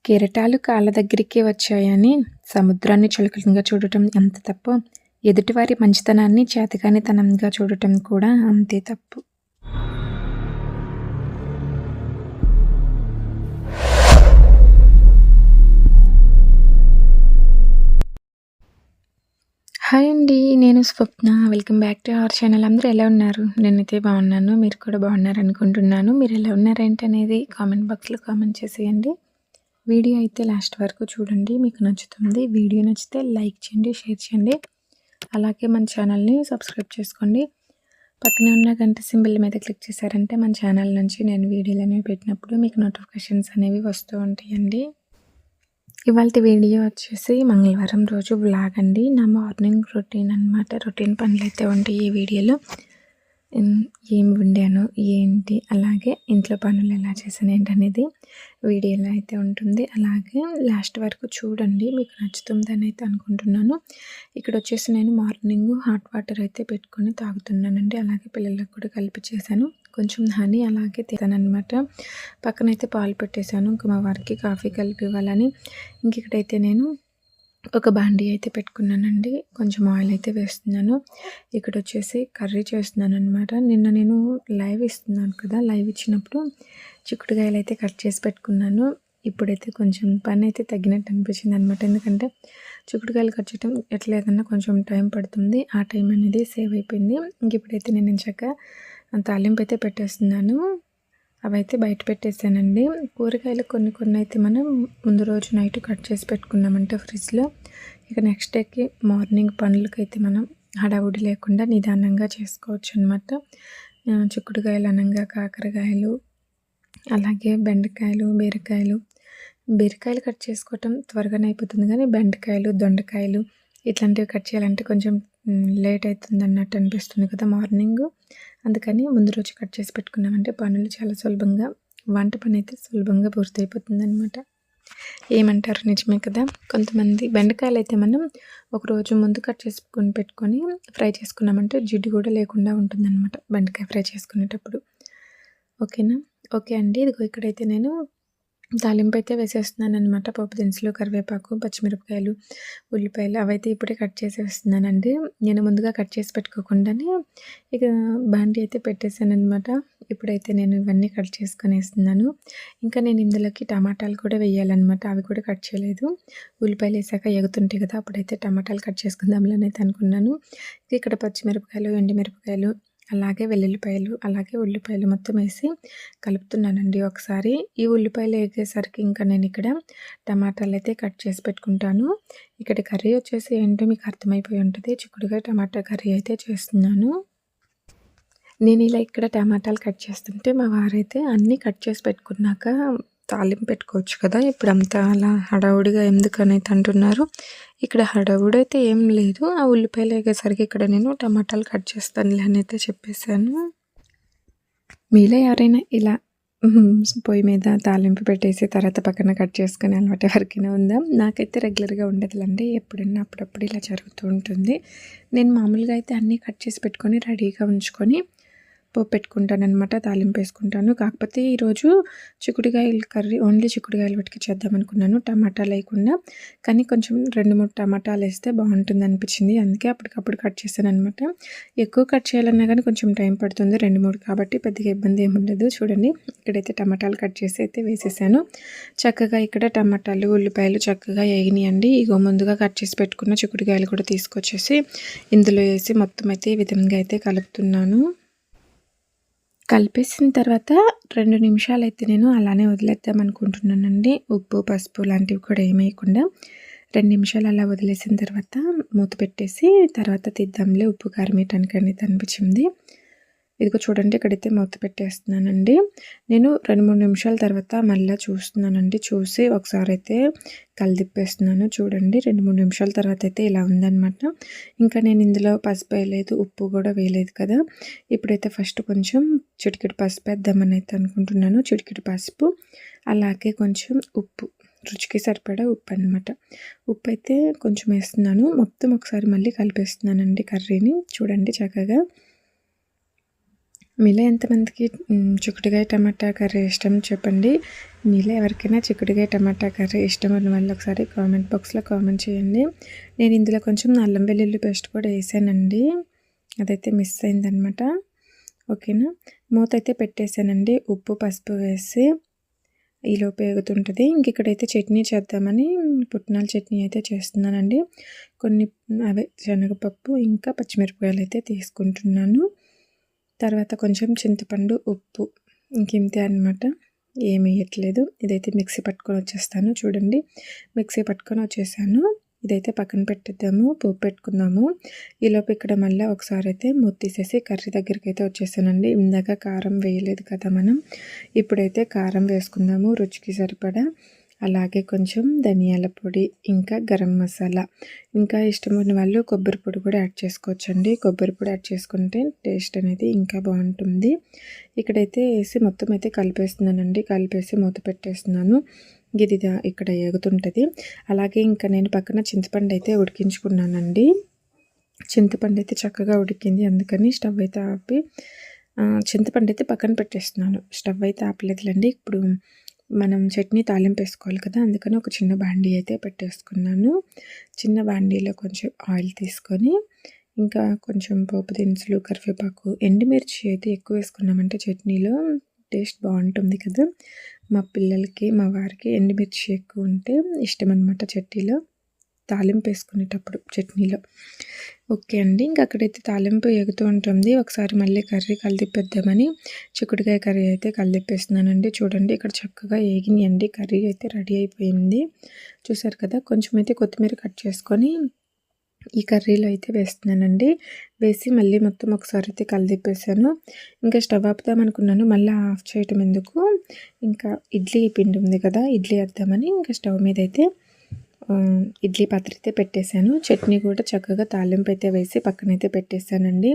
కెరటాలు కాళ్ళ దగ్గరికే వచ్చాయని సముద్రాన్ని చులకనగా చూడటం ఎంత తప్పో, ఎదుటివారి మంచితనాన్ని చేతకానితనంగా చూడటం కూడా అంతే తప్పు. హాయ్ అండి, నేను Swapna. Welcome back to our channel. అందరూ ఎలా ఉన్నారు? నేనైతే బాగున్నాను. మీరు కూడా బాగున్నారు అనుకుంటున్నాను. మీరు ఎలా ఉన్నారేంటి అనేది కామెంట్ బాక్స్లో కామెంట్ చేసేయండి. వీడియో అయితే లాస్ట్ వరకు చూడండి, మీకు నచ్చుతుంది. వీడియో నచ్చితే లైక్ చేయండి, షేర్ చేయండి. అలాగే మన ఛానల్ని సబ్స్క్రైబ్ చేసుకోండి. పక్కనే ఉన్న గంట సింబల్ మీద క్లిక్ చేశారంటే మన ఛానల్ నుంచి నేను వీడియోలు అనేవి పెట్టినప్పుడు మీకు నోటిఫికేషన్స్ అనేవి వస్తూ ఉంటాయండి. ఇవాళ వీడియో వచ్చేసి మంగళవారం రోజు వ్లాగ్ అండి. నా మార్నింగ్ రొటీన్ అనమాట. రొటీన్ పనులు అయితే ఉంటాయి ఈ వీడియోలో. ఏం వండాను ఏంటి, అలాగే ఇంట్లో పనులు ఎలా చేశాను ఏంటనేది వీడియోలో అయితే ఉంటుంది. అలాగే లాస్ట్ వరకు చూడండి, మీకు నచ్చుతుందని అయితే అనుకుంటున్నాను. ఇక్కడ వచ్చేసి నేను మార్నింగ్ హాట్ వాటర్ అయితే పెట్టుకొని తాగుతున్నానండి. అలాగే పిల్లలకు కూడా కలిపి చేశాను. కొంచెం హనీ అలాగే తిన్నానమాట. పక్కనైతే పాలు పెట్టేశాను. ఇంకా మా వారికి కాఫీ కలిపి ఇవ్వాలని. ఇంక ఇక్కడైతే నేను ఒక బాండీ అయితే పెట్టుకున్నానండి. కొంచెం ఆయిల్ అయితే వేస్తున్నాను. ఇక్కడ వచ్చేసి కర్రీ చేస్తున్నాను అనమాట. నిన్న నేను లైవ్ ఇస్తున్నాను కదా, లైవ్ ఇచ్చినప్పుడు చిక్కుడుకాయలు అయితే కట్ చేసి పెట్టుకున్నాను. ఇప్పుడైతే కొంచెం పని అయితే తగ్గినట్టు అనిపించింది అనమాట. ఎందుకంటే చిక్కుడుకాయలు కట్ చేయడం ఎట్లేదన్నా కొంచెం టైం పడుతుంది. ఆ టైం అనేది సేవ్ అయిపోయింది. ఇంక ఇప్పుడైతే నేను చక్కగా తాలింపు అయితే పెట్టేస్తున్నాను. అవైతే బయట పెట్టేసానండి. కూరగాయలు కొన్ని అయితే మనం ముందు రోజు నైట్ కట్ చేసి పెట్టుకున్నామంటే ఫ్రిడ్జ్లో, ఇక నెక్స్ట్ డేకి మార్నింగ్ పనులకైతే మనం హడావుడి లేకుండా నిదానంగా చేసుకోవచ్చు అనమాట. చిక్కుడుకాయలు అనంగా కాకరకాయలు, అలాగే బెండకాయలు, బీరకాయలు కట్ చేసుకోవటం త్వరగానే అయిపోతుంది. కానీ బెండకాయలు, దొండకాయలు ఇట్లాంటివి కట్ చేయాలంటే కొంచెం లేట్ అవుతుంది అన్నట్టు అనిపిస్తుంది కదా మార్నింగ్. అందుకని ముందు రోజు కట్ చేసి పెట్టుకున్నామంటే పనులు చాలా సులభంగా, వంట పని అయితే సులభంగా పూర్తయిపోతుంది అనమాట. ఏమంటారు? నిజమే కదా. కొంతమంది బెండకాయలు అయితే మనం ఒకరోజు ముందు కట్ చేసుకొని పెట్టుకొని ఫ్రై చేసుకున్నామంటే జిడ్డు కూడా లేకుండా ఉంటుందన్నమాట బెండకాయ ఫ్రై చేసుకునేటప్పుడు. ఓకేనా? ఓకే అండి. ఇదిగో ఇక్కడైతే నేను తాలింపు అయితే వేసేస్తున్నాను అనమాట. పోపు దినుసులు, కరివేపాకు, పచ్చిమిరపకాయలు, ఉల్లిపాయలు అవైతే ఇప్పుడే కట్ చేసి వేస్తున్నానండి. నేను ముందుగా కట్ చేసి పెట్టుకోకుండానే ఇక బాండీ అయితే పెట్టేశాను అనమాట. ఇప్పుడైతే నేను ఇవన్నీ కట్ చేసుకొని వేస్తున్నాను. ఇంకా నేను ఇందులోకి టమాటాలు కూడా వేయాలన్నమాట. అవి కూడా కట్ చేయలేదు. ఉల్లిపాయలు వేసాక ఎగుతుంటాయి కదా, అప్పుడైతే టమాటాలు కట్ చేసుకుందాంలని అయితే అనుకున్నాను. ఇక్కడ పచ్చిమిరపకాయలు, ఎండుమిరపకాయలు, అలాగే వెల్లుల్లిపాయలు, అలాగే ఉల్లిపాయలు మొత్తం వేసి కలుపుతున్నానండి ఒకసారి. ఈ ఉల్లిపాయలు వేగేసరికి ఇంకా నేను ఇక్కడ టమాటాలు అయితే కట్ చేసి పెట్టుకుంటాను. ఇక్కడ కర్రీ వచ్చేసి ఏంటో మీకు అర్థమైపోయి ఉంటుంది. చిక్కుడుకాయ టమాటా కర్రీ అయితే చేస్తున్నాను. నేను ఇలా ఇక్కడ టమాటాలు కట్ చేస్తుంటే మా వారైతే అన్నీ కట్ చేసి పెట్టుకున్నాక తాలింపు పెట్టుకోవచ్చు కదా, ఇప్పుడు అంతా అలా హడావుడిగా ఎందుకని అంటున్నారు. ఇక్కడ హడావుడి అయితే ఏం లేదు. ఆ ఉల్లిపాయలు వేగేసరికి ఇక్కడ నేను టమాటాలు కట్ చేస్తానులే అని అయితే చెప్పేశాను. మీలో ఎవరైనా ఇలా పొయ్యి మీద తాలింపు పెట్టేసి తర్వాత పక్కన కట్ చేసుకునే అలవాటు ఎవరికైనా ఉందా? నాకైతే రెగ్యులర్గా ఉండదులండి. ఎప్పుడన్నా అప్పుడప్పుడు ఇలా జరుగుతూ ఉంటుంది. నేను మామూలుగా అయితే అన్నీ కట్ చేసి పెట్టుకొని రెడీగా ఉంచుకొని పోపు పెట్టుకుంటానమాట, తాలింపు వేసుకుంటాను. కాకపోతే ఈరోజు చిక్కుడుకాయల కర్రీ ఓన్లీ చిక్కుడుకాయలు పెట్టుకు చేద్దాం అనుకున్నాను, టమాటాలు వేయకుండా. కానీ కొంచెం 2-3 టమాటాలు వేస్తే బాగుంటుంది అనిపించింది. అందుకే అప్పటికప్పుడు కట్ చేశాను అనమాట. ఎక్కువ కట్ చేయాలన్నా కానీ కొంచెం టైం పడుతుంది, 2-3 కాబట్టి పెద్దగా ఇబ్బంది ఏమి ఉండదు. చూడండి, ఇక్కడైతే టమాటాలు కట్ చేసి అయితే వేసేసాను. చక్కగా ఇక్కడ టమాటాలు, ఉల్లిపాయలు చక్కగా వేగినాయండి. ఇగో ముందుగా కట్ చేసి పెట్టుకున్న చిక్కుడుకాయలు కూడా తీసుకొచ్చేసి ఇందులో వేసి మొత్తం అయితే ఈ విధంగా అయితే కలుపుతున్నాను. కలిపేసిన తర్వాత 2 నిమిషాలు అయితే నేను అలానే వదిలేద్దాం అనుకుంటున్నానండి. ఉప్పు, పసుపు లాంటివి కూడా ఏమి వేయకుండా 2 నిమిషాలు అలా వదిలేసిన తర్వాత మూత పెట్టేసి తర్వాత తీద్దాంలే ఉప్పు కారం వేయటానికి అనేది అనిపించింది. ఇదిగో చూడండి, ఇక్కడైతే మూత పెట్టేస్తున్నానండి. నేను 2-3 నిమిషాల తర్వాత మళ్ళీ చూస్తున్నానండి. చూసి ఒకసారి అయితే కలిదిప్పేస్తున్నాను. చూడండి, 2-3 నిమిషాల తర్వాత అయితే ఇలా ఉందన్నమాట. ఇంకా నేను ఇందులో పసుపు వేయలేదు, ఉప్పు కూడా వేయలేదు కదా. ఇప్పుడైతే ఫస్ట్ కొంచెం చిటికెడు పసుపు వేద్దామని అయితే అనుకుంటున్నాను. చిటికెడు పసుపు, అలాగే కొంచెం ఉప్పు, రుచికి సరిపడా ఉప్పు అనమాట. ఉప్పు అయితే కొంచెం వేస్తున్నాను. మొత్తం ఒకసారి మళ్ళీ కలిపేస్తున్నానండి కర్రీని. చూడండి చక్కగా మీలో ఎంతమందికి చిక్కుడుకాయ టమాటా కర్రీ ఇష్టం చెప్పండి. మీలో ఎవరికైనా చిక్కుడుకాయ టమాటా కర్రీ ఇష్టం ఉన్న వాళ్ళు ఒకసారి కామెంట్ బాక్స్లో కామెంట్ చేయండి. నేను ఇందులో కొంచెం అల్లం వెల్లుల్లి పేస్ట్ కూడా వేసానండి, అదైతే మిస్ అయిందనమాట. ఓకేనా, మూత అయితే పెట్టేశానండి. ఉప్పు పసుపు వేసి ఈలోపు ఎగుతుంటుంది. ఇంక ఇక్కడైతే చట్నీ చేద్దామని పుట్నాల చట్నీ అయితే చేస్తున్నానండి. కొన్ని అవే శనగపప్పు ఇంకా పచ్చిమిరపకాయలు అయితే తీసుకుంటున్నాను. తర్వాత కొంచెం చింతపండు, ఉప్పు, ఇంకింతే అనమాట, ఏమి వేయట్లేదు. ఇదైతే మిక్సీ పట్టుకొని వచ్చేస్తాను. చూడండి, మిక్సీ పట్టుకొని వచ్చేసాను. ఇదైతే పక్కన పెట్టేద్దాము, పోపు పెట్టుకుందాము. ఈలోపు ఇక్కడ మళ్ళీ ఒకసారి అయితే మూత తీసేసి కర్రీ దగ్గరికి అయితే వచ్చేసానండి. ఇందాక కారం వేయలేదు కదా మనం, ఇప్పుడైతే కారం వేసుకుందాము రుచికి సరిపడా. అలాగే కొంచెం ధనియాల పొడి, ఇంకా గరం మసాలా, ఇంకా ఇష్టమైన వాళ్ళు కొబ్బరి పొడి కూడా యాడ్ చేసుకోవచ్చండి. కొబ్బరి పొడి యాడ్ చేసుకుంటే టేస్ట్ అనేది ఇంకా బాగుంటుంది. ఇక్కడైతే వేసి మొత్తం అయితే కలిపేస్తున్నానండి. కలిపేసి మూత పెట్టేస్తున్నాను. ఇది ఇక్కడ ఎగుతుంటుంది. అలాగే ఇంకా నేను పక్కన చింతపండు అయితే ఉడికించుకున్నానండి. చింతపండు అయితే చక్కగా ఉడికింది, అందుకని స్టవ్ అయితే ఆపి చింతపండు అయితే పక్కన పెట్టేస్తున్నాను. స్టవ్ అయితే ఆపలేదులేండి. ఇప్పుడు మనం చట్నీ తాలింపు వేసుకోవాలి కదా, అందుకని ఒక చిన్న బాండీ అయితే పెట్టేసుకున్నాను. చిన్న బాండీలో కొంచెం ఆయిల్ తీసుకొని ఇంకా కొంచెం పోపు దినుసులు, కరివేపాకు, ఎండుమిర్చి అయితే ఎక్కువ వేసుకున్నామంటే చట్నీలో టేస్ట్ బాగుంటుంది కదా. మా పిల్లలకి, మా వారికి ఎండుమిర్చి ఎక్కువ ఉంటే ఇష్టం అనమాట చట్నీలో, తాలింపు వేసుకునేటప్పుడు చట్నీలో. ఓకే అండి, ఇంక అక్కడైతే తాలింపు ఎగుతూ ఉంటుంది. ఒకసారి మళ్ళీ కర్రీ కలిదిప్పేద్దామని చిక్కుడుకాయ కర్రీ అయితే కలిదిప్పేస్తున్నానండి. చూడండి, ఇక్కడ చక్కగా ఏగినాయండి. కర్రీ అయితే రెడీ అయిపోయింది. చూసారు కదా, కొంచెం అయితే కొత్తిమీర కట్ చేసుకొని ఈ కర్రీలో అయితే వేస్తున్నానండి. వేసి మళ్ళీ మొత్తం ఒకసారి అయితే కలిదిప్పేసాను. ఇంకా స్టవ్ ఆపుదాం అనుకున్నాను, మళ్ళీ ఆఫ్ చేయటం ఎందుకు, ఇంకా ఇడ్లీ పిండి ఉంది కదా, ఇడ్లీ వేద్దామని ఇంకా స్టవ్ మీద అయితే ఇడ్లీ పాత్ర అయితే పెట్టేశాను. చట్నీ కూడా చక్కగా తాలింపు అయితే వేసి పక్కనైతే పెట్టేశానండి.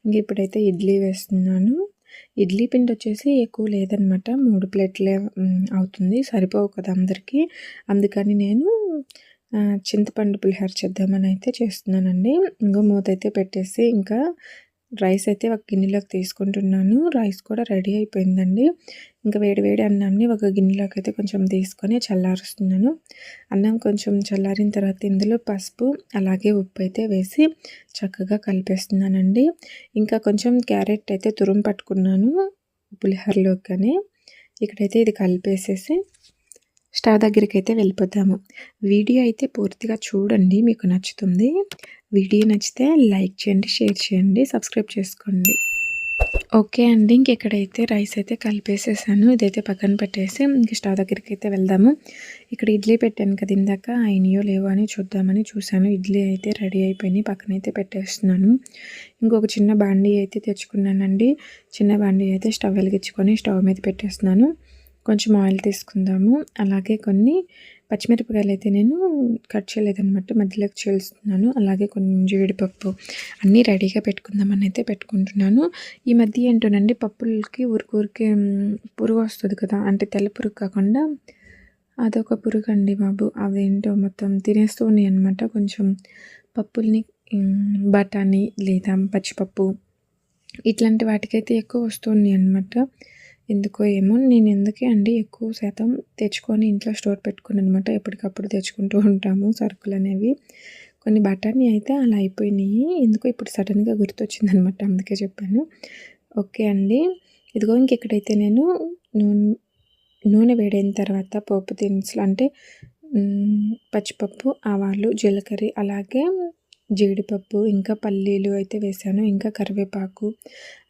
ఇంక ఇప్పుడైతే ఇడ్లీ వేస్తున్నాను. ఇడ్లీ పిండి వచ్చేసి ఎక్కువ లేదనమాట, 3 ప్లేట్లే అవుతుంది, సరిపోవు కదా అందరికీ. అందుకని నేను చింతపండు పులిహోర చేద్దామని అయితే చేస్తున్నానండి. ఇంకో మూత అయితే పెట్టేసి ఇంకా రైస్ అయితే ఒక గిన్నెలోకి తీసుకుంటున్నాను. రైస్ కూడా రెడీ అయిపోయిందండి. ఇంకా వేడి అన్నాన్ని ఒక గిన్నెలోకి అయితే కొంచెం తీసుకొని చల్లారుస్తున్నాను. అన్నం కొంచెం చల్లారిన తర్వాత ఇందులో పసుపు అలాగే ఉప్పు అయితే వేసి చక్కగా కలిపేస్తున్నానండి. ఇంకా కొంచెం క్యారెట్ అయితే తురుము పట్టుకున్నాను పులిహోరలోకని. ఇక్కడైతే ఇది కలిపేసేసి స్టవ్ దగ్గరికి అయితే వెళ్ళిపోతాము. వీడియో అయితే పూర్తిగా చూడండి, మీకు నచ్చుతుంది. వీడియో నచ్చితే లైక్ చేయండి, షేర్ చేయండి, సబ్స్క్రైబ్ చేసుకోండి. ఓకే అండి, ఇంకెక్కడైతే రైస్ అయితే కలిపేసేసాను. ఇదైతే పక్కన పెట్టేసి ఇంక స్టవ్ దగ్గరికి అయితే వెళ్దాము. ఇక్కడ ఇడ్లీ పెట్టాను కదా ఇందాక, అయినాయో లేవో అని చూద్దామని చూశాను. ఇడ్లీ అయితే రెడీ అయిపోయినాయి, పక్కనైతే పెట్టేస్తున్నాను. ఇంకొక చిన్న బాండీ అయితే తెచ్చుకున్నానండి. చిన్న బాండీ అయితే స్టవ్ వెలిగించుకొని స్టవ్ మీద పెట్టేస్తున్నాను. కొంచెం ఆయిల్ తీసుకుందాము. అలాగే కొన్ని పచ్చిమిరపకాయలు అయితే నేను కట్ చేయలేదన్నమాట, మధ్యలోకి చీలుస్తున్నాను. అలాగే కొంచెం జీడిపప్పు, అన్నీ రెడీగా పెట్టుకుందామని అయితే పెట్టుకుంటున్నాను. ఈ మధ్య ఏంటోనండి పప్పులకి ఊరికే పురుగు వస్తుంది కదా, అంటే తెల్ల పురుగు కాకుండా అదొక పురుగు అండి బాబు, అదేంటో మొత్తం తినేస్తూ ఉన్నాయి అనమాట. కొంచెం పప్పుల్ని బఠానీ లేదా పచ్చిపప్పు ఇట్లాంటి వాటికైతే ఎక్కువ వస్తున్నాయి అనమాట. ఎందుకో ఏమో, నేను ఎందుకే అండి ఎక్కువ శాతం తెచ్చుకొని ఇంట్లో స్టోర్ పెట్టుకుని అనమాట, ఎప్పటికప్పుడు తెచ్చుకుంటూ ఉంటాము సరుకులు అనేవి. కొన్ని బఠానీ అయితే అలా అయిపోయినాయి, ఎందుకో ఇప్పుడు సడన్గా గుర్తొచ్చిందనమాట, అందుకే చెప్పాను. ఓకే అండి, ఇదిగో ఇంకెక్కడైతే నేను నూనె వేడైన తర్వాత పోపు దినుసులు అంటే పచ్చిపప్పు, ఆవాలు, జీలకర్ర, అలాగే జీడిపప్పు, ఇంకా పల్లీలు అయితే వేసాను, ఇంకా కరివేపాకు,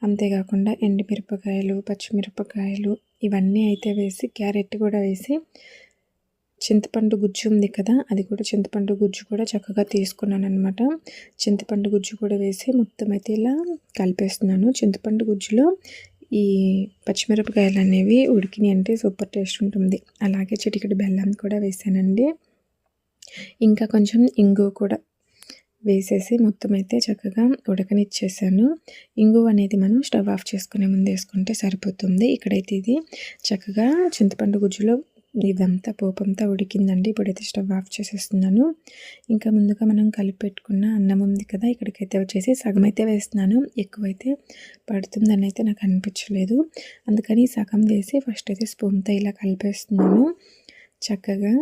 అంతేకాకుండా ఎండుమిరపకాయలు, పచ్చిమిరపకాయలు ఇవన్నీ అయితే వేసి క్యారెట్ కూడా వేసి చింతపండు గుజ్జు ఉంది కదా, అది కూడా చింతపండు గుజ్జు కూడా చక్కగా తీసుకున్నాను అనమాట. చింతపండు గుజ్జు కూడా వేసి మొత్తం అయితే ఇలా కలిపేస్తున్నాను. చింతపండు గుజ్జులో ఈ పచ్చిమిరపకాయలు అనేవి ఉడికినాయి అంటే సూపర్ టేస్ట్ ఉంటుంది. అలాగే చిటికెడు బెల్లం కూడా వేసానండి. ఇంకా కొంచెం ఇంగువ కూడా వేసేసి మొత్తం అయితే చక్కగా ఉడకనిచ్చేసాను. ఇంగువ అనేది మనం స్టవ్ ఆఫ్ చేసుకునే ముందు వేసుకుంటే సరిపోతుంది. ఇక్కడైతే ఇది చక్కగా చింతపండు గుజ్జులో ఇదంతా పోపంతా ఉడికిందండి. ఇప్పుడైతే స్టవ్ ఆఫ్ చేసేస్తున్నాను. ఇంకా ముందుగా మనం కలిపి పెట్టుకున్న అన్నం ఉంది కదా, ఇక్కడికైతే వచ్చేసి సగం అయితే వేస్తున్నాను. ఎక్కువైతే పడుతుందని అయితే నాకు అనిపించలేదు. అందుకని సగం వేసి ఫస్ట్ అయితే స్పూన్తో ఇలా కలిపేస్తున్నాను. చక్కగా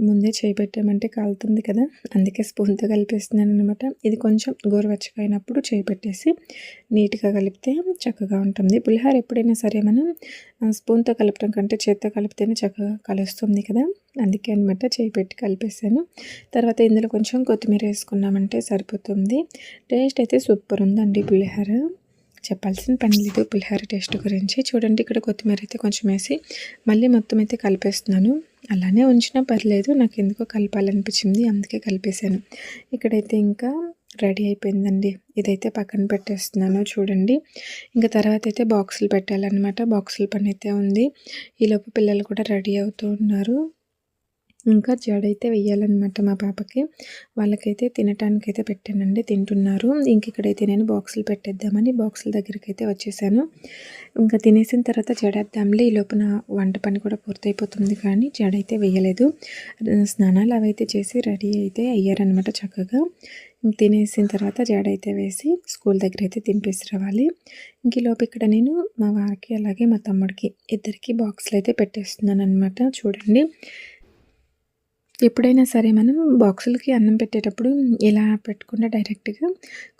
ముందే చేయి పెట్టామంటే కాలుతుంది కదా, అందుకే స్పూన్తో కలిపేస్తున్నాను అనమాట. ఇది కొంచెం గోరువెచ్చగా అయినప్పుడు చేయి పెట్టేసి నీట్గా కలిపితే చక్కగా ఉంటుంది. పులిహోర ఎప్పుడైనా సరే మనం స్పూన్తో కలపడం కంటే చేత్తో కలిపితేనే చక్కగా కలుస్తుంది కదా, అందుకే అనమాట చేయి పెట్టి కలిపేసాను. తర్వాత ఇందులో కొంచెం కొత్తిమీర వేసుకున్నామంటే సరిపోతుంది. టేస్ట్ అయితే సూపర్ ఉందండి పులిహోర. చెప్పాల్సిన పని లేదు పులిహోర టేస్ట్ గురించి. చూడండి, ఇక్కడ కొత్తిమీర అయితే కొంచెం వేసి మళ్ళీ మొత్తం అయితే కలిపేస్తున్నాను. అలానే ఉంచినా పర్లేదు, నాకు ఎందుకో కలపాలనిపించింది, అందుకే కలిపేశాను. ఇక్కడైతే ఇంకా రెడీ అయిపోయిందండి. ఇదైతే పక్కన పెట్టేస్తున్నాను. చూడండి, ఇంకా తర్వాత అయితే బాక్సులు పెట్టాలన్నమాట. బాక్సుల పని అయితే ఉంది. ఈలోపు పిల్లలు కూడా రెడీ అవుతూ ఉన్నారు. ఇంకా జడైతే వెయ్యాలన్నమాట మా పాపకి. వాళ్ళకైతే తినటానికైతే పెట్టానండి, తింటున్నారు. ఇంక ఇక్కడైతే నేను బాక్సులు పెట్టేద్దామని బాక్సుల దగ్గరికి వచ్చేసాను. ఇంకా తినేసిన తర్వాత జడేద్దాంలే, ఈ లోపున వంట పని కూడా పూర్తయిపోతుంది, కానీ జడైతే వేయలేదు. స్నానాలు అవైతే చేసి రెడీ అయితే అయ్యారనమాట చక్కగా. తినేసిన తర్వాత జడైతే వేసి స్కూల్ దగ్గర అయితే దింపేసి రావాలి. ఇంక ఈలోపు ఇక్కడ నేను మా వారికి అలాగే మా తమ్ముడికి ఇద్దరికి బాక్సులు అయితే పెట్టేస్తున్నాను అనమాట. చూడండి, ఎప్పుడైనా సరే మనం బాక్సులకి అన్నం పెట్టేటప్పుడు ఇలా పెట్టకుండా డైరెక్ట్గా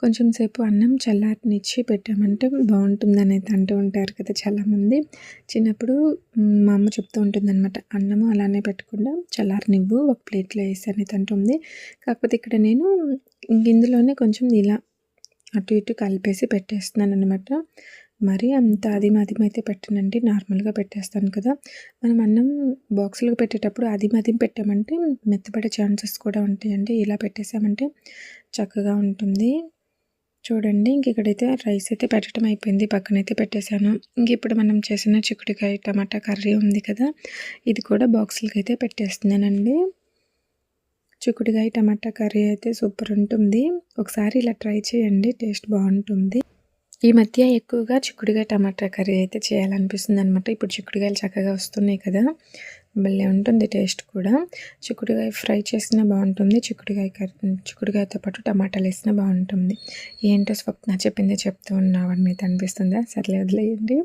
కొంచెం సేపు అన్నం చల్లారనిచ్చి పెట్టామంటే బాగుంటుందని అయితే అంటూ ఉంటారు కదా చాలామంది. చిన్నప్పుడు మా అమ్మ చెప్తూ ఉంటుందన్నమాట, అన్నము అలానే పెట్టకుండా చల్లారనివ్వు, ఒక ప్లేట్లో వేసి అనేది అంటుంది. కాకపోతే ఇక్కడ నేను ఇందులోనే కొంచెం ఇలా అటు ఇటు కలిపేసి పెట్టేస్తున్నాను అనమాట. మరీ అంత అదిమదిం అయితే పెట్టనండి, నార్మల్గా పెట్టేస్తాను కదా. మనం అన్నం బాక్సులకు పెట్టేటప్పుడు అదిమదిం పెట్టామంటే మెత్తపడే ఛాన్సెస్ కూడా ఉంటాయండి. ఇలా పెట్టేసామంటే చక్కగా ఉంటుంది. చూడండి, ఇంక ఇక్కడైతే రైస్ అయితే పెట్టడం అయిపోయింది, పక్కనైతే పెట్టేశాను. ఇంక ఇప్పుడు మనం చేసిన చిక్కుడుకాయ టమాటా కర్రీ ఉంది కదా, ఇది కూడా బాక్సులకి అయితే పెట్టేస్తున్నానండి. చిక్కుడుకాయ టమాటా కర్రీ అయితే సూపర్ ఉంటుంది. ఒకసారి ఇలా ట్రై చేయండి, టేస్ట్ బాగుంటుంది. ఈ మధ్య ఎక్కువగా చిక్కుడుకాయ టమాటా కర్రీ అయితే చేయాలనిపిస్తుంది అనమాట. ఇప్పుడు చిక్కుడుకాయలు చక్కగా వస్తున్నాయి కదా, భలే ఉంటుంది టేస్ట్ కూడా. చిక్కుడుకాయ ఫ్రై చేసినా బాగుంటుంది, చిక్కుడుకాయ కర్రీ చిక్కుడుకాయతో పాటు టమాటాలు వేసినా బాగుంటుంది. ఏంటో స్వప్న చెప్పిందే చెప్తూ ఉన్నావని మీకు అనిపిస్తుందా? సర్లే వదిలేయండి.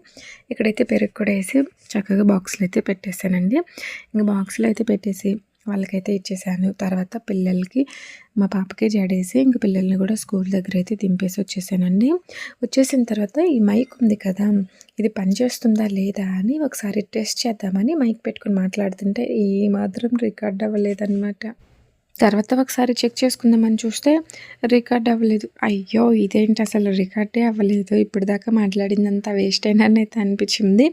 ఇక్కడైతే పెరుగు కూడా వేసి చక్కగా బాక్స్లో అయితే పెట్టేశానండి. ఇంకా బాక్స్లో అయితే పెట్టేసి వాళ్ళకైతే ఇచ్చేసాను. తర్వాత పిల్లలకి మా పాపకి జడేసి ఇంక పిల్లల్ని కూడా స్కూల్ దగ్గర అయితే దింపేసి వచ్చేసానండి. వచ్చేసిన తర్వాత ఈ మైక్ ఉంది కదా, ఇది పనిచేస్తుందా లేదా అని ఒకసారి టెస్ట్ చేద్దామని మైక్ పెట్టుకుని మాట్లాడుతుంటే ఏ మాత్రం రికార్డ్ అవ్వలేదన్నమాట. తర్వాత ఒకసారి చెక్ చేసుకుందామని చూస్తే రికార్డ్ అవ్వలేదు. అయ్యో, ఇదేంటి అసలు రికార్డే అవ్వలేదు, ఇప్పటిదాకా మాట్లాడిందంతా వేస్ట్ అయినట్టు అనిపించింది.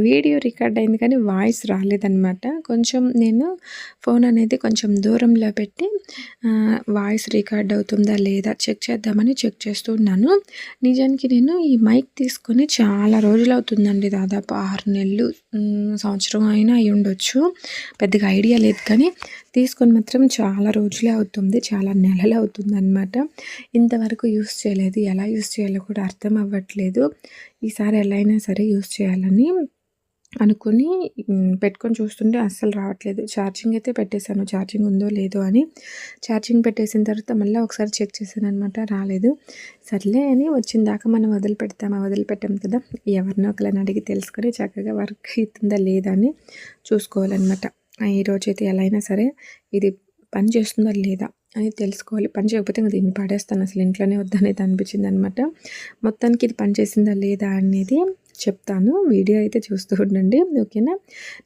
వీడియో రికార్డ్ అయింది కానీ వాయిస్ రాలేదన్నమాట. కొంచెం నేను ఫోన్ అనేది కొంచెం దూరంలో పెట్టి వాయిస్ రికార్డ్ అవుతుందా లేదా చెక్ చేద్దామని చెక్ చేస్తూ ఉన్నాను. నిజానికి నేను ఈ మైక్ తీసుకొని చాలా రోజులు అవుతుందండి, దాదాపు 6 నెలలు సంవత్సరం అయినా అయి ఉండొచ్చు. పెద్దగా ఐడియా లేదు, కానీ తీసుకొని మాత్రం చాలా రోజులే అవుతుంది, చాలా నెలలు అవుతుంది అనమాట. ఇంతవరకు యూస్ చేయలేదు, ఎలా యూస్ చేయాలో కూడా అర్థం అవ్వట్లేదు. ఈసారి ఎలా అయినా సరే యూస్ చేయాలని అనుకుని పెట్టుకొని చూస్తుంటే అస్సలు రావట్లేదు. ఛార్జింగ్ అయితే పెట్టేశాను, ఛార్జింగ్ ఉందో లేదో అని. ఛార్జింగ్ పెట్టేసిన తర్వాత మళ్ళీ ఒకసారి చెక్ చేశాను అనమాట, రాలేదు. సర్లే అని వచ్చిన దాకా మనం వదిలిపెట్టాం కదా, ఎవరినో ఒకరిని అడిగి తెలుసుకొని చక్కగా వర్క్ అవుతుందా లేదా అని చూసుకోవాలన్నమాట. ఈరోజైతే ఎలా అయినా సరే ఇది పని చేస్తుందా లేదా అని తెలుసుకోవాలి. పని చేయకపోతే ఇంకా దీన్ని పడేస్తాను, అసలు ఇంట్లోనే వద్దనేది అనిపించింది అనమాట. మొత్తానికి ఇది పని చేసిందా లేదా అనేది చెప్తాను, వీడియో అయితే చూస్తూ ఉండండి, ఓకేనా.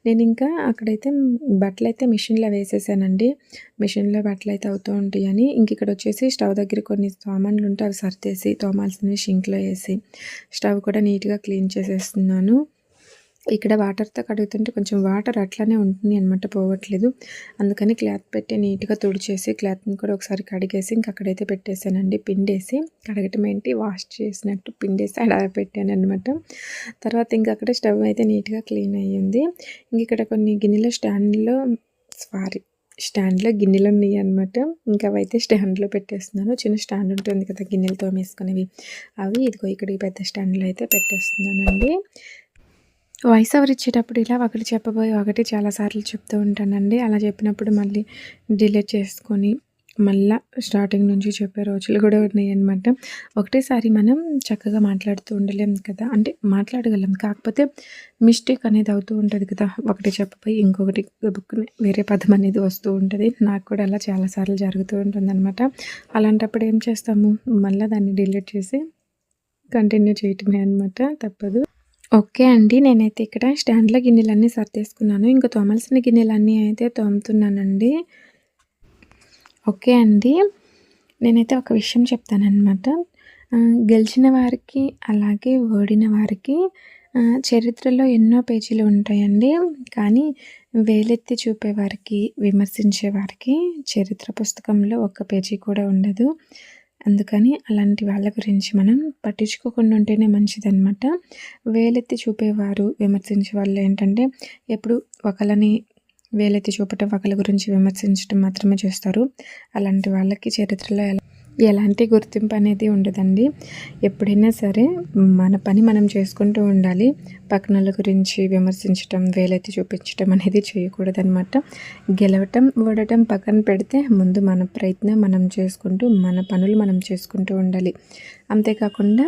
నేను ఇంకా అక్కడైతే బట్టలు అయితే మిషన్లో వేసేసానండి. మిషన్లో బట్టలు అయితే అవుతూ ఉంటాయని ఇంక ఇక్కడ వచ్చేసి స్టవ్ దగ్గర కొన్ని సామాన్లు ఉంటే అవి సర్దేసి తోమాల్సినవి షింక్లో వేసి స్టవ్ కూడా నీట్గా క్లీన్ చేసేస్తున్నాను. ఇక్కడ వాటర్తో కడుగుతుంటే కొంచెం వాటర్ అట్లానే ఉంటుంది అనమాట, పోవట్లేదు. అందుకని క్లాత్ పెట్టి నీట్గా తుడిచేసి క్లాత్ని కూడా ఒకసారి కడిగేసి ఇంక అక్కడైతే పెట్టేశానండి. పిండేసి, కడగటం ఏంటి, వాష్ చేసినట్టు పిండేసి అలా పెట్టాను అనమాట. తర్వాత ఇంక అక్కడ స్టవ్ అయితే నీట్గా క్లీన్ అయ్యింది. ఇంక ఇక్కడ కొన్ని గిన్నెల స్టాండ్లో గిన్నెలు ఉన్నాయి అనమాట. ఇంకా అవైతే స్టాండ్లో పెట్టేస్తున్నాను. చిన్న స్టాండ్ ఉంటుంది కదా గిన్నెలతో వేసుకునేవి, అవి ఇదిగో ఇక్కడ ఈ పెద్ద స్టాండ్లో అయితే పెట్టేస్తున్నానండి. వాయిస్ ఓవర్ ఇచ్చేటప్పుడు ఇలా ఒకటి చెప్పబోయి ఒకటి చాలా సార్లు చెప్తూ ఉంటానండి. అలా చెప్పినప్పుడు మళ్ళీ డిలీట్ చేసుకొని, మళ్ళా స్టార్టింగ్ నుంచి చెప్పే రోజులు కూడా ఉన్నాయన్నమాట. ఒకటేసారి మనం చక్కగా మాట్లాడుతూ ఉండలేం కదా! అంటే మాట్లాడగలం. కాకపోతే మిస్టేక్ అనేది అవుతూ ఉంటది కదా! ఒకటి చెప్పబోయి ఇంకొకటి గబుక్కున వేరే పదం అనేది వస్తూ ఉంటది. నాకు కూడా అలా చాలా సార్లు జరుగుతూ ఉంటుందన్నమాట. అలాంటప్పుడు ఏం చేస్తాము, మళ్ళా దాన్ని డిలీట్ చేసి కంటిన్యూ చేయటమే అనమాట. తప్పదు. ఓకే అండి. నేనైతే ఇక్కడ స్టాండ్‌లో గిన్నెలన్నీ సర్దేసుకున్నాను. ఇంక తోమాల్సిన గిన్నెలన్నీ అయితే తోముతున్నానండి. ఓకే అండి. నేనైతే ఒక విషయం చెప్తాననమాట. గెలిచిన వారికి, అలాగే ఓడిన వారికి చరిత్రలో ఎన్నో పేజీలు ఉంటాయండి. కానీ వేలెత్తి చూపేవారికి, విమర్శించే వారికి చరిత్ర పుస్తకంలో ఒక్క పేజీ కూడా ఉండదు. అందుకని అలాంటి వాళ్ళ గురించి మనం పట్టించుకోకుండా ఉంటేనే మంచిదనమాట. వేలెత్తి చూపేవారు, విమర్శించే వాళ్ళు ఏంటంటే ఎప్పుడు ఒకళ్ళని వేలెత్తి చూపటం, ఒకళ్ళ గురించి విమర్శించడం మాత్రమే చేస్తారు. అలాంటి వాళ్ళకి చరిత్రలో ఎలాంటి గుర్తింపు అనేది ఉండదండి. ఎప్పుడైనా సరే మన పని మనం చేసుకుంటూ ఉండాలి. పక్కనోళ్ళ గురించి విమర్శించటం, వేలెత్తి చూపించటం అనేది చేయకూడదనమాట. గెలవటం, ఓడటం పక్కన పెడితే ముందు మన ప్రయత్నం మనం చేసుకుంటూ, మన పనులు మనం చేసుకుంటూ ఉండాలి. అంతేకాకుండా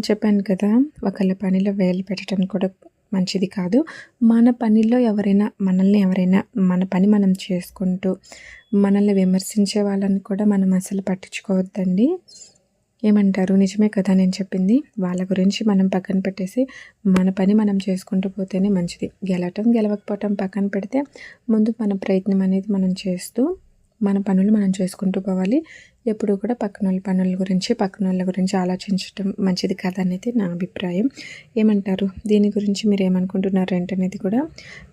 చెప్పాను కదా! ఒకళ్ళ పనిలో వేలు పెట్టడం కూడా మంచిది కాదు. మన పనిలో మనల్ని ఎవరైనా మన పని మనం చేసుకుంటూ, మనల్ని విమర్శించే వాళ్ళని కూడా మనం అసలు పట్టించుకోవద్దండి. ఏమంటారు? నిజమే కదా నేను చెప్పింది. వాళ్ళ గురించి మనం పక్కన పెట్టేసి, మన పని మనం చేసుకుంటూ పోతేనే మంచిది. గెలవటం, గెలవకపోవటం పక్కన పెడితే, ముందు మన ప్రయత్నం అనేది మనం చేస్తూ, మన పనులు మనం చేసుకుంటూ పోవాలి. ఎప్పుడూ కూడా పక్కనోళ్ళ గురించి ఆలోచించటం మంచిది కాదనేది నా అభిప్రాయం. ఏమంటారు? దీని గురించి మీరేమనుకుంటున్నారు ఏంటనేది కూడా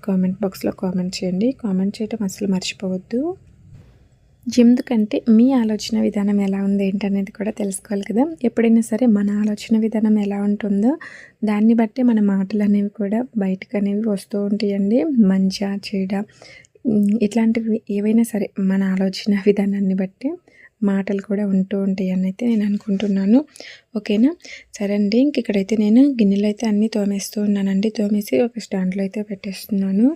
కామెంట్ బాక్స్‌లో కామెంట్ చేయండి. కామెంట్ చేయటం అస్సలు మర్చిపోవద్దు. ఎందుకంటే మీ ఆలోచన విధానం ఎలా ఉంది ఏంటనేది కూడా తెలుసుకోవాలి కదా! ఎప్పుడైనా సరే మన ఆలోచన విధానం ఎలా ఉంటుందో దాన్ని బట్టి మన మాటలనేవి కూడా బయటకనేవి వస్తూ ఉంటాయండి. మంచా, చెడా ఇట్లాంటివి ఏవైనా సరే మన ఆలోచన విధానాన్ని బట్టి మాటలు కూడా ఉంటూ ఉంటాయని అయితే నేను అనుకుంటున్నాను. ఓకేనా? సరే అండి. ఇంక ఇక్కడైతే నేను గిన్నెలైతే అన్నీ తోమేస్తూ ఉన్నానండి. తోమేసి ఒక స్టాండ్‌లో అయితే పెట్టేస్తున్నాను.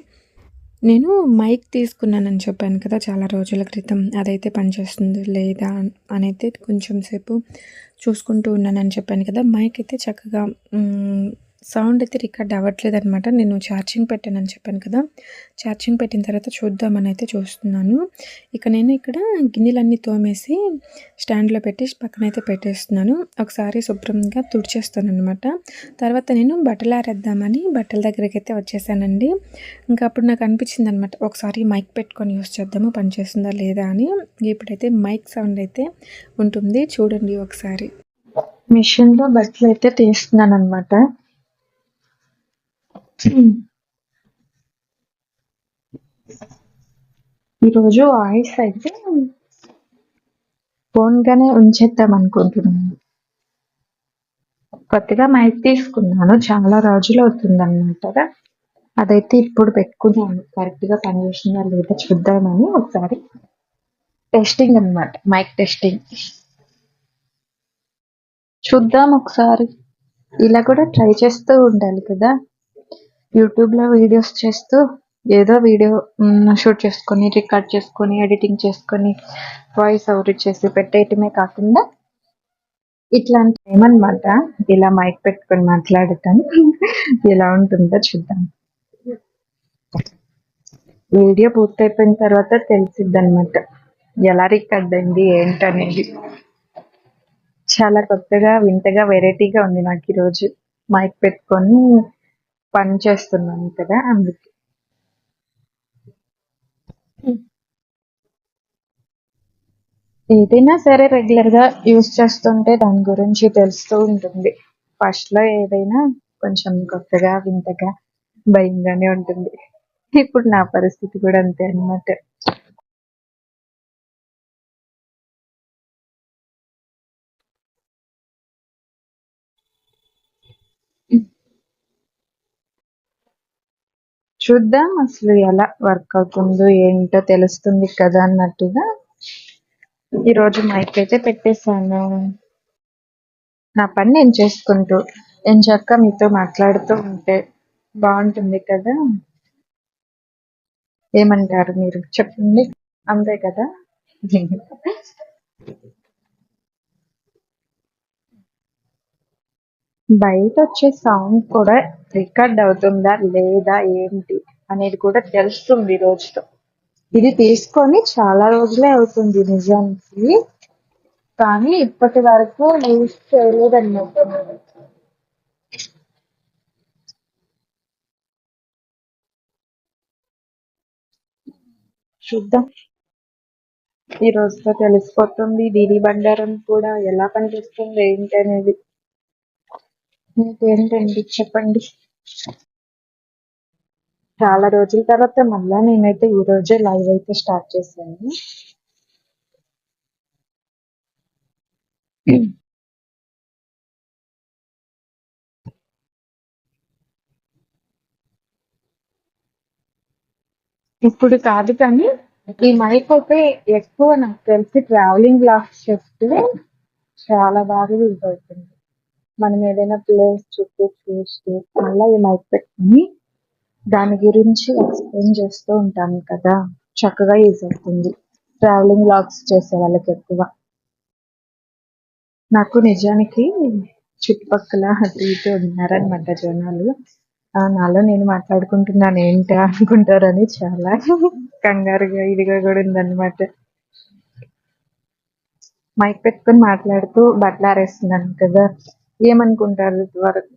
నేను మైక్ తీసుకున్నానని చెప్పాను కదా! చాలా రోజుల క్రితం. అదైతే పనిచేస్తుందో లేదా అనైతే కొంచెం సేపు చూసుకుంటూ ఉన్నానని చెప్పాను కదా! మైక్ అయితే చక్కగా సౌండ్ అయితే రికార్డ్ అవ్వట్లేదనమాట. నేను ఛార్జింగ్ పెట్టానని చెప్పాను కదా! ఛార్జింగ్ పెట్టిన తర్వాత చూద్దామని అయితే చూస్తున్నాను. నేను ఇక్కడ గిన్నెలన్నీ తోమేసి స్టాండ్‌లో పెట్టి పక్కనైతే పెట్టేస్తున్నాను. ఒకసారి శుభ్రంగా తుడిచేస్తాననమాట. తర్వాత నేను బట్టలు ఆరేద్దామని బట్టల దగ్గరికైతే వచ్చేసానండి. ఇంకా అప్పుడు నాకు అనిపించిందనమాట, ఒకసారి మైక్ పెట్టుకొని యూజ్ చేద్దాము పనిచేస్తుందా లేదా అని. ఇప్పుడైతే మైక్ సౌండ్ అయితే ఉంటుంది. చూడండి ఒకసారి. మిషన్‌లో బట్టలైతే తీస్తున్నాననమాట. ఈరోజు వాయిస్ అయితే ఫోన్‌గానే ఉంచేద్దాం అనుకుంటున్నాను. కొత్తగా మైక్ తీసుకున్నాను. చాలా రోజులు అవుతుందనమాట. అదైతే ఇప్పుడు పెట్టుకున్నాను. కరెక్ట్‌గా పనిచేస్తుందా లేదా చూద్దామని ఒకసారి టెస్టింగ్ అనమాట. Mic testing. చూద్దాం ఒకసారి. ఇలా కూడా ట్రై చేస్తూ ఉండాలి కదా! యూట్యూబ్‌లో వీడియోస్ చేస్తూ ఏదో వీడియో షూట్ చేసుకొని, రికార్డ్ చేసుకొని, ఎడిటింగ్ చేసుకొని, వాయిస్ ఓవర్ ఇచ్చేసి పెట్టేయటమే కాకుండా ఇట్లాంటివేమన్నమాట. ఇలా మైక్ పెట్టుకొని మాట్లాడటం ఎలా ఉంటుందో చూద్దాం. వీడియో పూర్తయిపోయిన తర్వాత తెలిసిద్దనమాట. ఎలా రికార్డ్ అయింది ఏంటనేది. చాలా కొత్తగా, వింతగా, వెరైటీగా ఉంది నాకు ఈరోజు. మైక్ పెట్టుకొని పని చేస్తున్నాను కదా! అందుకే. ఏదైనా సరే రెగ్యులర్‌గా యూజ్ చేస్తుంటే దాని గురించి తెలుస్తూ ఉంటుంది. ఫస్ట్‌లో ఏదైనా కొంచెం కొత్తగా, వింతగా, భయంగానే ఉంటుంది. ఇప్పుడు నా పరిస్థితి కూడా అంతే అన్నమాట. చూద్దాం అసలు ఎలా వర్క్ అవుతుందో ఏంటో తెలుస్తుంది కదా అన్నట్టుగా ఈరోజు మైక్ అయితే పెట్టేశాను. నా పని నేను చేసుకుంటూ ఎంచక్కా మీతో మాట్లాడుతూ ఉంటే బాగుంటుంది కదా. ఏమంటారు మీరు చెప్పండి. అంతే కదా. బయట వచ్చే సౌండ్ కూడా రికార్డ్ అవుతుందా లేదా ఏంటి అనేది కూడా తెలుస్తుంది రోజుతో. ఇది తీసుకొని చాలా రోజులే అవుతుంది నిజానికి, కానీ ఇప్పటి వరకు యూజ్ చేయలేదన్నమాట. చూద్దాం, ఈ రోజుతో తెలిసిపోతుంది దీని బండారం కూడా ఎలా పనిచేస్తుంది ఏంటి అనేది. ఇంకేంటండి చెప్పండి. చాలా రోజుల తర్వాత మళ్ళా నేనైతే ఈ రోజే లైవ్ అయితే స్టార్ట్ చేశాను. ఇప్పుడు కాదు కానీ ఈ మైక్ అయితే ఎక్కువ నాకు తెలిసి ట్రావెలింగ్ బ్లాగ్స్ చేస్తే చాలా బాగా యూజ్ అవుతుంది. మనం ఏదైనా ప్లేస్ చుట్టూ చూస్తూ మళ్ళీ ఈ మైక్ పెట్టుకుని దాని గురించి ఎక్స్ప్లెయిన్ చేస్తూ ఉంటాను కదా, చక్కగా యూజ్ అవుతుంది ట్రావెలింగ్ బ్లాగ్స్ చేసే వాళ్ళకి ఎక్కువ. నాకు నిజానికి చుట్టుపక్కల అటు ఇటు ఉన్నారనమాట జనాలు. నాలో నేను మాట్లాడుకుంటున్నాను ఏంటా అనుకుంటారని చాలా కంగారుగా ఇదిగా కూడా ఉందన్నమాట. మైక్ పెట్టుకొని మాట్లాడుతూ బట్టలు ఆరేస్తున్నాను కదా, ఏమనుకుంటారు వరకు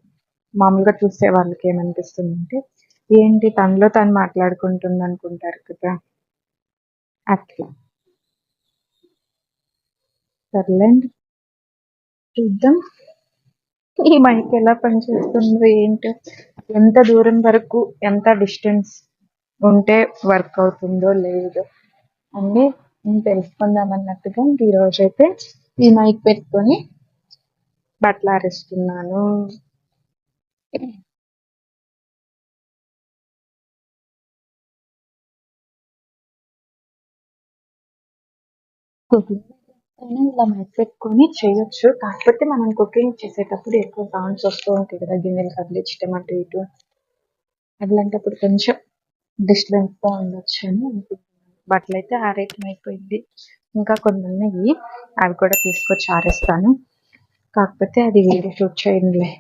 మామూలుగా చూసే వాళ్ళకి ఏమనిపిస్తుంది అంటే ఏంటి తనలో తను మాట్లాడుకుంటుంది అనుకుంటారు కదా, అట్లా. సర్లేండి, చూద్దాం ఈ మైక్ ఎలా పనిచేస్తుందో ఏంటో, ఎంత దూరం వరకు ఎంత డిస్టెన్స్ ఉంటే వర్క్ అవుతుందో లేదో అన్నీ తెలుసుకుందాం అన్నట్టుగా ఈ రోజైతే ఈ మైక్ పెట్టుకొని బట్టలు ఆరేస్తున్నాను. కుకింగ్ అయినా ఇలా మైక్ పెట్టుకొని చేయొచ్చు, కాకపోతే మనం కుకింగ్ చేసేటప్పుడు ఎక్కువ సౌండ్స్ వస్తూ ఉంటాయి కదా, గిన్నెలు కదిలించడం అటు ఇటు, అట్లాంటప్పుడు కొంచెం డిస్టర్బెన్స్గా ఉండొచ్చు అని అనుకుంటున్నాను. బట్టలు అయితే ఆరేయటం అయిపోయింది, ఇంకా కొన్ని ఉన్నాయి, అవి కూడా తీసుకొచ్చి ఆరేస్తాను. కాకపోతే అది వీడియో షూట్ చేయండిలే.